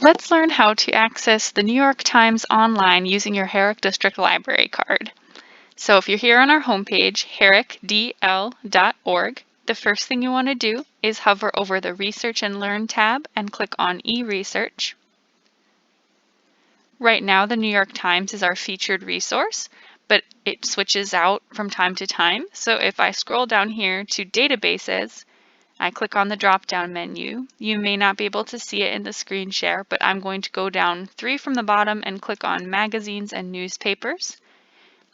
Let's learn how to access the New York Times online using your Herrick District Library card. So if you're here on our homepage, herrickdl.org, the first thing you want to do is hover over the Research and Learn tab and click on eResearch. Right now, the New York Times is our featured resource, but it switches out from time to time. So if I scroll down here to Databases, I click on the drop-down menu. You may not be able to see it in the screen share, but I'm going to go down 3 from the bottom and click on Magazines and Newspapers,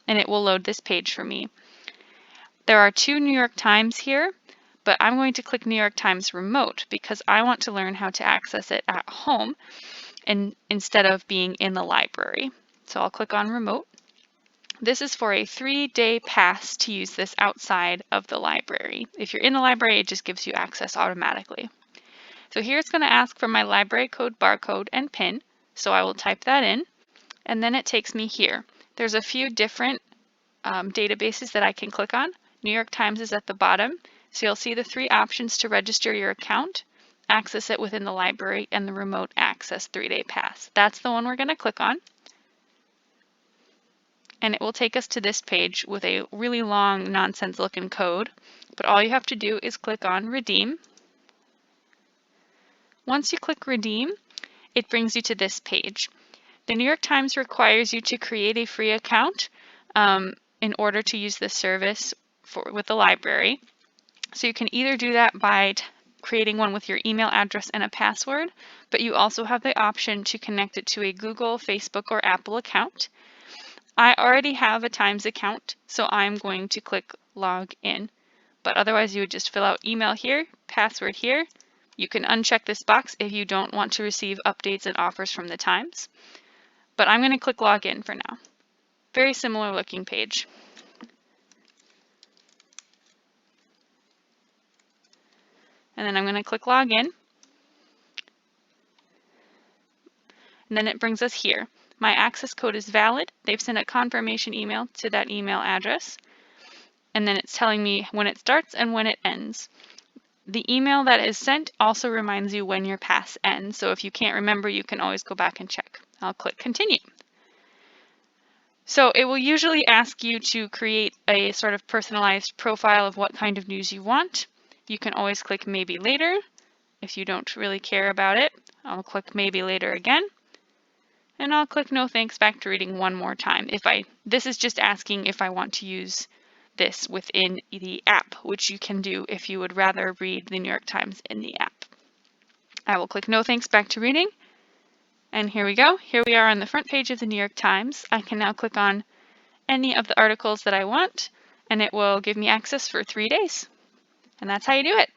and it will load this page for me. There are 2 New York Times here, but I'm going to click New York Times Remote because I want to learn how to access it at home and instead of being in the library. So I'll click on Remote. This is for a 3-day pass to use this outside of the library. If you're in the library, it just gives you access automatically. So here it's going to ask for my library code, barcode, and PIN. So I will type that in, and then it takes me here. There's a few different databases that I can click on. New York Times is at the bottom. So you'll see the 3 options to register your account, access it within the library, and the remote access 3-day pass. That's the one we're going to click on. And it will take us to this page with a really long nonsense looking code, but all you have to do is click on Redeem. Once you click Redeem, it brings you to this page. The New York Times requires you to create a free account in order to use this service with the library. So you can either do that by creating one with your email address and a password, but you also have the option to connect it to a Google, Facebook, or Apple account. I already have a Times account, so I'm going to click Log In. But otherwise, you would just fill out email here, password here. You can uncheck this box if you don't want to receive updates and offers from the Times. But I'm going to click Log In for now. Very similar looking page. And then I'm going to click Log In. And then it brings us here. My access code is valid. They've sent a confirmation email to that email address. And then it's telling me when it starts and when it ends. The email that is sent also reminds you when your pass ends. So if you can't remember, you can always go back and check. I'll click Continue. So it will usually ask you to create a sort of personalized profile of what kind of news you want. You can always click Maybe Later if you don't really care about it. I'll click Maybe Later again. And I'll click No Thanks Back to Reading one more time. This is just asking if I want to use this within the app, which you can do if you would rather read the New York Times in the app. I will click No Thanks Back to Reading. And here we go. Here we are on the front page of the New York Times. I can now click on any of the articles that I want, and it will give me access for 3 days. And that's how you do it.